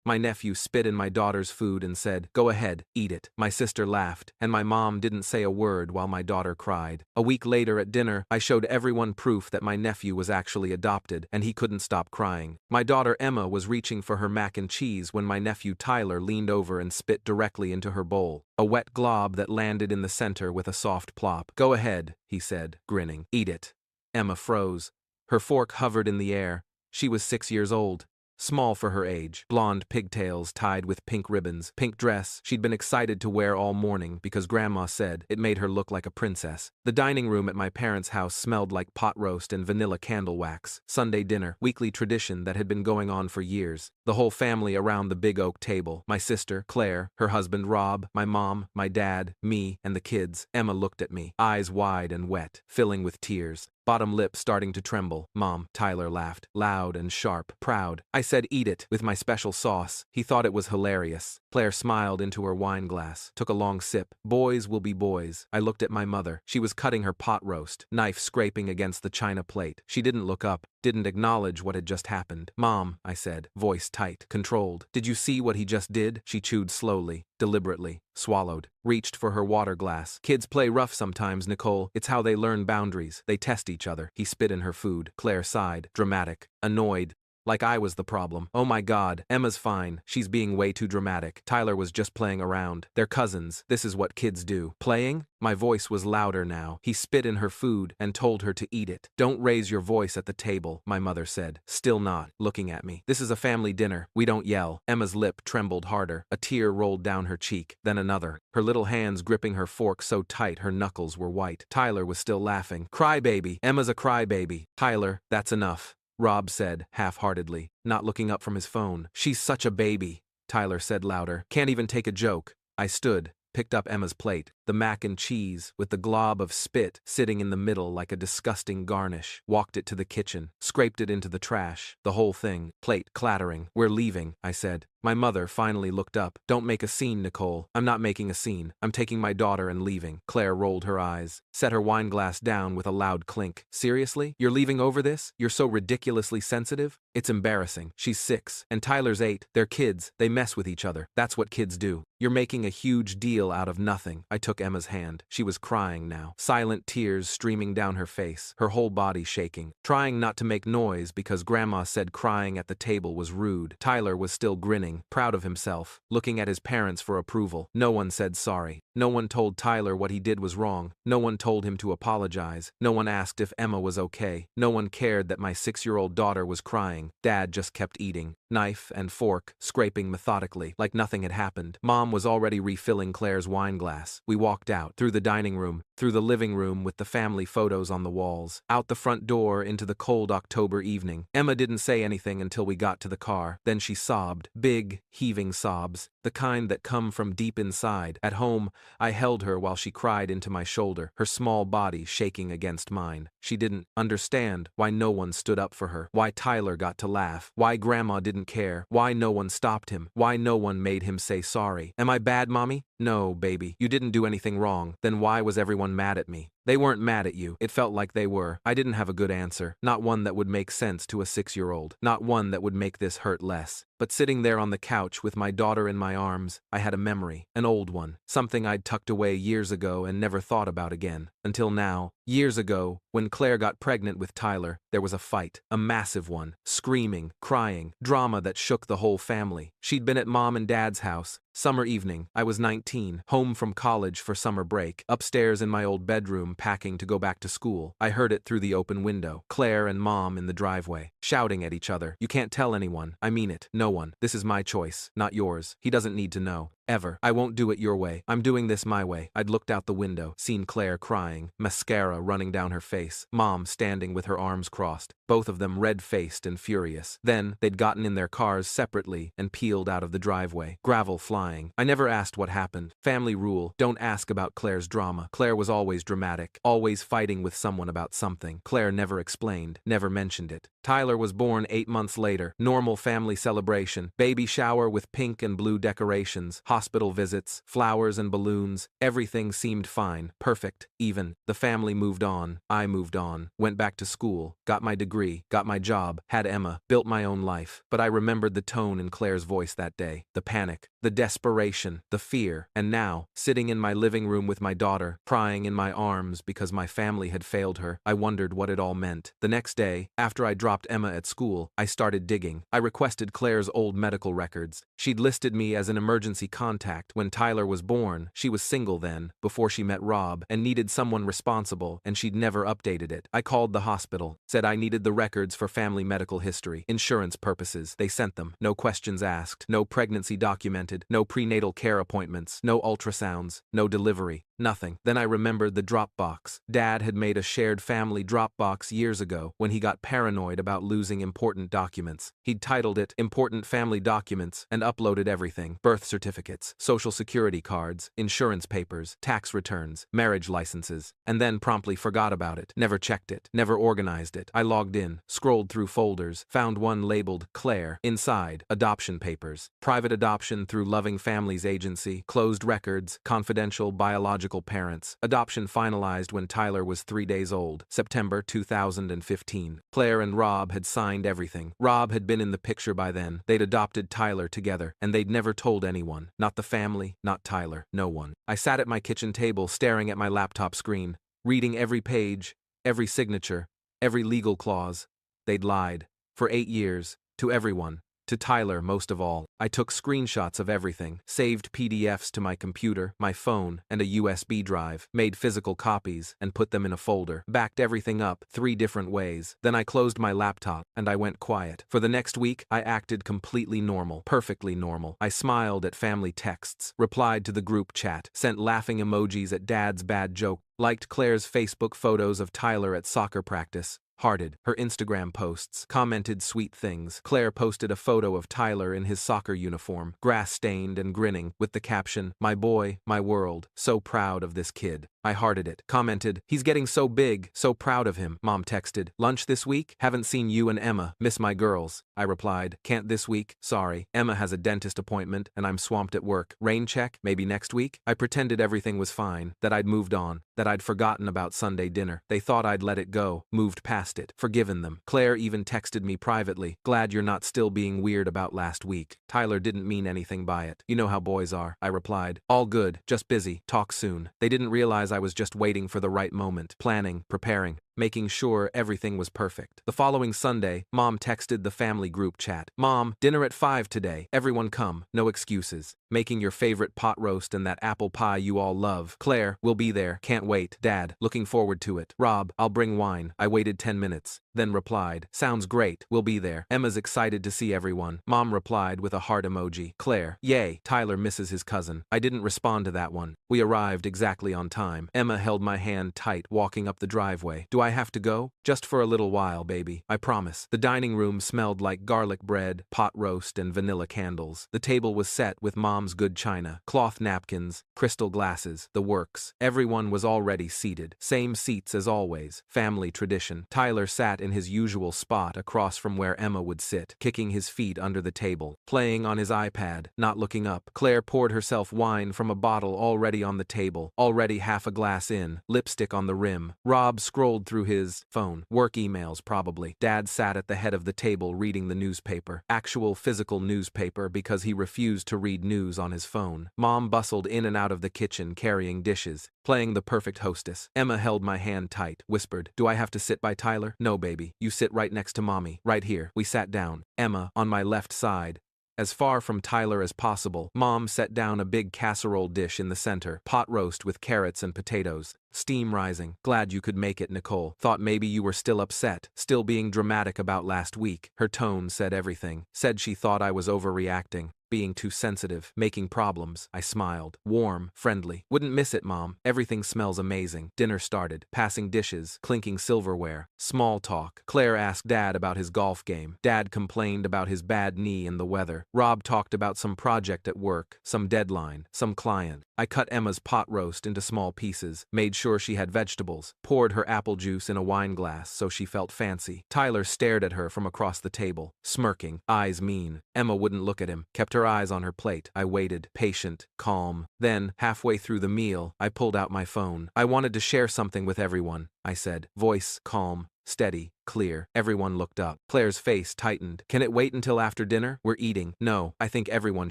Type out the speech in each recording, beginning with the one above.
My nephew spit in my daughter's food and said, "Go ahead, eat it." My sister laughed, and my mom didn't say a word while my daughter cried. A week later at dinner, I showed everyone proof that my nephew was actually adopted, and he couldn't stop crying. My daughter Emma was reaching for her mac and cheese when my nephew Tyler leaned over and spit directly into her bowl, a wet glob that landed in the center with a soft plop. "Go ahead," he said, grinning. "Eat it." Emma froze. Her fork hovered in the air. She was 6 years old. Small for her age, blonde pigtails tied with pink ribbons, pink dress she'd been excited to wear all morning because Grandma said it made her look like a princess. The dining room at my parents' house smelled like pot roast and vanilla candle wax. Sunday dinner, weekly tradition that had been going on for years. The whole family around the big oak table. My sister, Claire, her husband Rob, my mom, my dad, me, and the kids. Emma looked at me, eyes wide and wet, filling with tears. Bottom lip starting to tremble. "Mom," Tyler laughed, loud and sharp, proud. I said, "Eat it, with my special sauce." He thought it was hilarious. Claire smiled into her wine glass, took a long sip. "Boys will be boys." I looked at my mother. She was cutting her pot roast, knife scraping against the china plate. She didn't look up, didn't acknowledge what had just happened. "Mom," I said, voice tight, controlled. "Did you see what he just did?" She chewed slowly, deliberately, swallowed, reached for her water glass. "Kids play rough sometimes, Nicole. It's how they learn boundaries. They test each other." He spit in her food. Claire sighed, dramatic, annoyed. Like I was the problem. "Oh my God, Emma's fine. She's being way too dramatic. Tyler was just playing around. They're cousins. This is what kids do." "Playing?" My voice was louder now. He spit in her food and told her to eat it. "Don't raise your voice at the table," my mother said, still not looking at me. "This is a family dinner. We don't yell." Emma's lip trembled harder. A tear rolled down her cheek, then another, her little hands gripping her fork so tight her knuckles were white. Tyler was still laughing. "Crybaby. Emma's a crybaby." "Tyler, that's enough," Rob said, half-heartedly, not looking up from his phone. "She's such a baby," Tyler said louder. "Can't even take a joke." I stood, picked up Emma's plate, the mac and cheese, with the glob of spit sitting in the middle like a disgusting garnish, walked it to the kitchen, scraped it into the trash, the whole thing, plate clattering. "We're leaving," I said. My mother finally looked up. "Don't make a scene, Nicole." "I'm not making a scene. I'm taking my daughter and leaving." Claire rolled her eyes, set her wine glass down with a loud clink. "Seriously? You're leaving over this? You're so ridiculously sensitive? It's embarrassing. She's 6, and Tyler's 8. They're kids. They mess with each other. That's what kids do. You're making a huge deal out of nothing." I took Emma's hand. She was crying now, silent tears streaming down her face, her whole body shaking, trying not to make noise because Grandma said crying at the table was rude. Tyler was still grinning, proud of himself, looking at his parents for approval. No one said sorry. No one told Tyler what he did was wrong. No one told him to apologize. No one asked if Emma was okay. No one cared that my 6-year-old daughter was crying. Dad just kept eating, knife and fork, scraping methodically, like nothing had happened. Mom was already refilling Claire's wine glass. We walked out, through the dining room, through the living room with the family photos on the walls, out the front door into the cold October evening. Emma didn't say anything until we got to the car. Then she sobbed, big, heaving sobs, the kind that come from deep inside. At home, I held her while she cried into my shoulder, her small body shaking against mine. She didn't understand why no one stood up for her, why Tyler got to laugh, why Grandma didn't care, why no one stopped him, why no one made him say sorry. "Am I bad, Mommy?" "No, baby, you didn't do anything wrong." "Then why was everyone mad at me?" "They weren't mad at you. It felt like they were." I didn't have a good answer, not one that would make sense to a 6-year-old, not one that would make this hurt less. But sitting there on the couch with my daughter in my arms, I had a memory, an old one, something I'd tucked away years ago and never thought about again. Until now. Years ago, when Claire got pregnant with Tyler, there was a fight, a massive one, screaming, crying, drama that shook the whole family. She'd been at Mom and Dad's house. Summer evening, I was 19, home from college for summer break, upstairs in my old bedroom packing to go back to school. I heard it through the open window. Claire and Mom in the driveway, shouting at each other. "You can't tell anyone. I mean it. No one. This is my choice, not yours. He doesn't need to know. Ever. I won't do it your way. I'm doing this my way." I'd looked out the window, seen Claire crying, mascara running down her face, Mom standing with her arms crossed, both of them red-faced and furious. Then, they'd gotten in their cars separately and peeled out of the driveway, gravel flying. I never asked what happened. Family rule, don't ask about Claire's drama. Claire was always dramatic, always fighting with someone about something. Claire never explained, never mentioned it. Tyler was born 8 months later. Normal family celebration. Baby shower with pink and blue decorations. Hospital visits. Flowers and balloons. Everything seemed fine. Perfect. Even. The family moved on. I moved on. Went back to school. Got my degree. Got my job. Had Emma. Built my own life. But I remembered the tone in Claire's voice that day. The panic. The desperation. The fear. And now, sitting in my living room with my daughter, crying in my arms because my family had failed her, I wondered what it all meant. The next day, after I dropped Emma at school, I started digging. I requested Claire's old medical records. She'd listed me as an emergency contact when Tyler was born. She was single then, before she met Rob, and needed someone responsible, and she'd never updated it. I called the hospital, said I needed the records for family medical history, insurance purposes. They sent them. No questions asked, no pregnancy documented, no prenatal care appointments, no ultrasounds, no delivery. Nothing. Then I remembered the Dropbox. Dad had made a shared family Dropbox years ago when he got paranoid about losing important documents. He'd titled it Important Family Documents and uploaded everything: birth certificates, social security cards, insurance papers, tax returns, marriage licenses, and then promptly forgot about it. Never checked it, never organized it. I logged in, scrolled through folders, found one labeled Claire. Inside, adoption papers, private adoption through Loving Families Agency, closed records, confidential biological parents. Adoption finalized when Tyler was 3 days old, September 2015. Claire and Rob had signed everything. Rob had been in the picture by then. They'd adopted Tyler together, and they'd never told anyone. Not the family, not Tyler, no one. I sat at my kitchen table staring at my laptop screen, reading every page, every signature, every legal clause. They'd lied. For 8 years. To everyone. To Tyler most of all. I took screenshots of everything, saved PDFs to my computer, my phone, and a USB drive, made physical copies, and put them in a folder, backed everything up 3 different ways. Then I closed my laptop, and I went quiet. For the next week, I acted completely normal, perfectly normal. I smiled at family texts, replied to the group chat, sent laughing emojis at Dad's bad joke, liked Claire's Facebook photos of Tyler at soccer practice, hearted her Instagram posts, commented sweet things. Claire posted a photo of Tyler in his soccer uniform, grass-stained and grinning, with the caption, "My boy, my world, so proud of this kid." I hearted it, commented, "He's getting so big, so proud of him." Mom texted, "Lunch this week? Haven't seen you and Emma, miss my girls." I replied, "Can't this week, sorry. Emma has a dentist appointment and I'm swamped at work. Rain check, maybe next week?" I pretended everything was fine, that I'd moved on, that I'd forgotten about Sunday dinner. They thought I'd let it go, moved past it, forgiven them. Claire even texted me privately, "Glad you're not still being weird about last week. Tyler didn't mean anything by it. You know how boys are." I replied, "All good, just busy, talk soon." They didn't realize I was just waiting for the right moment, planning, preparing, making sure everything was perfect. The following Sunday, Mom texted the family group chat, "Mom, dinner at 5 today. Everyone come, no excuses. Making your favorite pot roast and that apple pie you all love. Claire, we'll be there. Can't wait. Dad, looking forward to it. Rob, I'll bring wine." I waited 10 minutes, then replied, "Sounds great, we'll be there. Emma's excited to see everyone." Mom replied with a heart emoji. Claire, "Yay, Tyler misses his cousin." I didn't respond to that one. We arrived exactly on time. Emma held my hand tight walking up the driveway. "Do I have to go?" "Just for a little while, baby. I promise." The dining room smelled like garlic bread, pot roast, and vanilla candles. The table was set with Mom's good china, cloth napkins, crystal glasses, the works. Everyone was already seated. Same seats as always. Family tradition. Tyler sat in his usual spot across from where Emma would sit, kicking his feet under the table, playing on his iPad, not looking up. Claire poured herself wine from a bottle already on the table, already half a glass in, lipstick on the rim. Rob scrolled through his phone. Work emails, probably. Dad sat at the head of the table reading the newspaper. Actual physical newspaper, because he refused to read news on his phone. Mom bustled in and out of the kitchen carrying dishes, playing the perfect hostess. Emma held my hand tight, whispered, "Do I have to sit by Tyler?" "No, baby. You sit right next to Mommy. Right here." We sat down. Emma, on my left side, as far from Tyler as possible. Mom set down a big casserole dish in the center, pot roast with carrots and potatoes. Steam rising. "Glad you could make it, Nicole. Thought maybe you were still upset, still being dramatic about last week." Her tone said everything. Said she thought I was overreacting, being too sensitive, making problems. I smiled. Warm, friendly. "Wouldn't miss it, Mom. Everything smells amazing." Dinner started. Passing dishes, clinking silverware. Small talk. Claire asked Dad about his golf game. Dad complained about his bad knee and the weather. Rob talked about some project at work, some deadline, some client. I cut Emma's pot roast into small pieces, made sure she had vegetables, poured her apple juice in a wine glass so she felt fancy. Tyler stared at her from across the table, smirking, eyes mean. Emma wouldn't look at him, kept her eyes on her plate. I waited, patient, calm. Then, halfway through the meal, I pulled out my phone. I wanted to share something with everyone, I said, voice calm, steady, clear. Everyone looked up. Claire's face tightened. Can it wait until after dinner? We're eating. No, I think everyone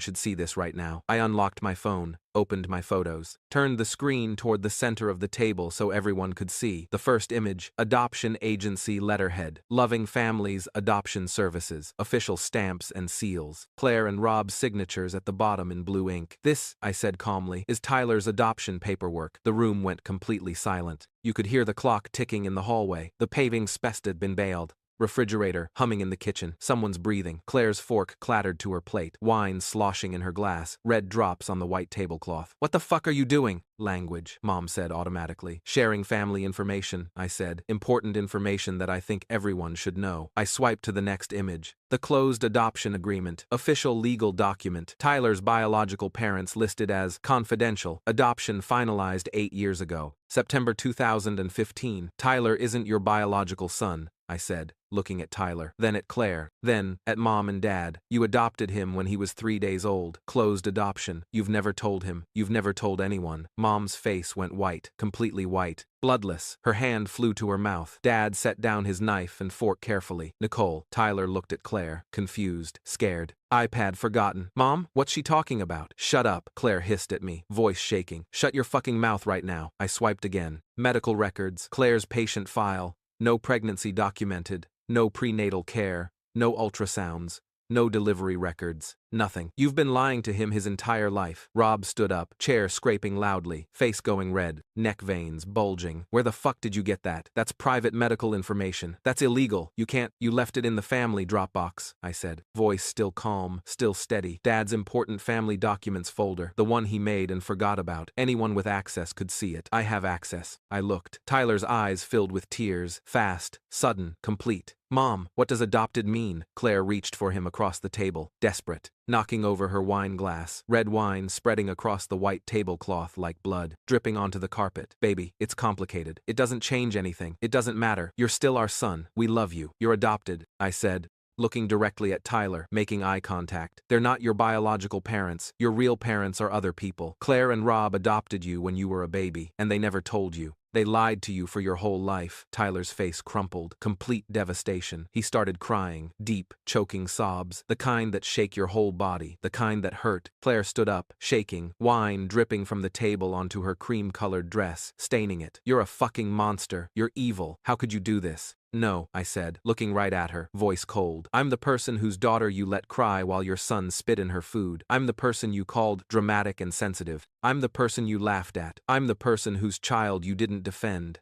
should see this right now. I unlocked my phone, opened my photos, turned the screen toward the center of the table so everyone could see. The first image, adoption agency letterhead, Loving Families Adoption Services, official stamps and seals, Claire and Rob's signatures at the bottom in blue ink. This, I said calmly, is Tyler's adoption paperwork. The room went completely silent. You could hear the clock ticking in the hallway. The paving spest had been bailed. Refrigerator humming in the kitchen. Someone's breathing. Claire's fork clattered to her plate. Wine sloshing in her glass. Red drops on the white tablecloth. What the fuck are you doing? Language, Mom said automatically. Sharing family information, I said. Important information that I think everyone should know. I swiped to the next image. The closed adoption agreement. Official legal document. Tyler's biological parents listed as confidential. Adoption finalized 8 years ago. September 2015. Tyler isn't your biological son, I said, looking at Tyler, then at Claire, then at Mom and Dad. You adopted him when he was 3 days old. Closed adoption. You've never told him. You've never told anyone. Mom's face went white, completely white. Bloodless. Her hand flew to her mouth. Dad set down his knife and fork carefully. Nicole. Tyler looked at Claire, confused, scared. iPad forgotten. Mom, what's she talking about? Shut up, Claire hissed at me, voice shaking. Shut your fucking mouth right now. I swiped again. Medical records. Claire's patient file. No pregnancy documented. No prenatal care. No ultrasounds. No delivery records. Nothing. You've been lying to him his entire life. Rob stood up, chair scraping loudly, face going red, neck veins bulging. Where the fuck did you get that? That's private medical information. That's illegal. You can't. You left it in the family Dropbox, I said, voice still calm, still steady. Dad's important family documents folder, the one he made and forgot about. Anyone with access could see it. I have access. I looked. Tyler's eyes filled with tears, fast, sudden, complete. Mom, what does adopted mean? Claire reached for him across the table, desperate, knocking over her wine glass, red wine spreading across the white tablecloth like blood, dripping onto the carpet. Baby, it's complicated. It doesn't change anything. It doesn't matter. You're still our son. We love you. You're adopted, I said, looking directly at Tyler, making eye contact. They're not your biological parents. Your real parents are other people. Claire and Rob adopted you when you were a baby, and they never told you. They lied to you for your whole life. Tyler's face crumpled, complete devastation. He started crying, deep, choking sobs, the kind that shake your whole body, the kind that hurt. Claire stood up, shaking, wine dripping from the table onto her cream-colored dress, staining it. You're a fucking monster. You're evil. How could you do this? No, I said, looking right at her, voice cold. I'm the person whose daughter you let cry while your son spit in her food. I'm the person you called dramatic and sensitive. I'm the person you laughed at. I'm the person whose child you didn't defend.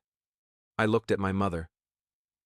I looked at my mother.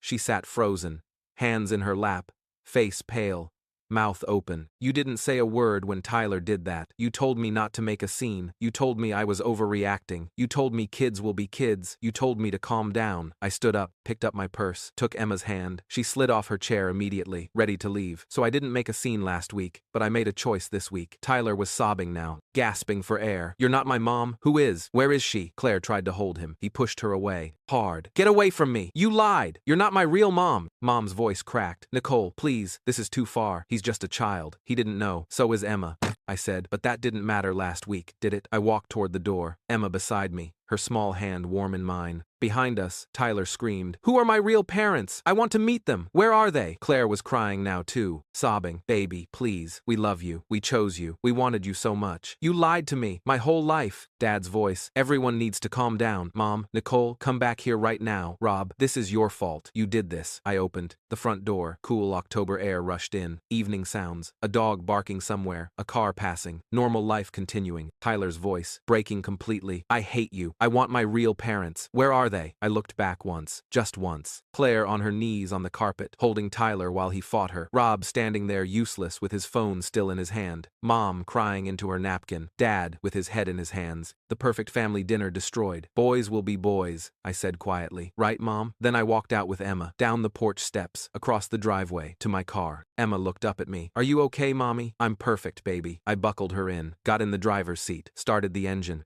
She sat frozen, hands in her lap, face pale, mouth open. You didn't say a word when Tyler did that. You told me not to make a scene. You told me I was overreacting. You told me kids will be kids. You told me to calm down. I stood up, picked up my purse, took Emma's hand. She slid off her chair immediately, ready to leave. So I didn't make a scene last week, but I made a choice this week. Tyler was sobbing now, gasping for air. You're not my mom? Who is? Where is she? Claire tried to hold him. He pushed her away, hard. Get away from me. You lied. You're not my real mom. Mom's voice cracked. Nicole, please, this is too far. He's just a child. He didn't know. So is Emma, I said, but that didn't matter last week, did it? I walked toward the door, Emma beside me, her small hand warm in mine. Behind us, Tyler screamed, "Who are my real parents? I want to meet them. Where are they?" Claire was crying now too, sobbing. "Baby, please. We love you. We chose you. We wanted you so much. You lied to me my whole life." Dad's voice. "Everyone needs to calm down. Mom, Nicole, come back here right now. Rob, this is your fault. You did this." I opened the front door. Cool October air rushed in. Evening sounds. A dog barking somewhere. A car passing. Normal life continuing. Tyler's voice, breaking completely. "I hate you. I want my real parents. Where are they?" I looked back once, just once. Claire on her knees on the carpet, holding Tyler while he fought her. Rob standing there useless with his phone still in his hand. Mom crying into her napkin. Dad with his head in his hands. The perfect family dinner destroyed. Boys will be boys, I said quietly. Right, Mom? Then I walked out with Emma, down the porch steps, across the driveway, to my car. Emma looked up at me. "Are you okay, Mommy?" "I'm perfect, baby." I buckled her in, got in the driver's seat, started the engine.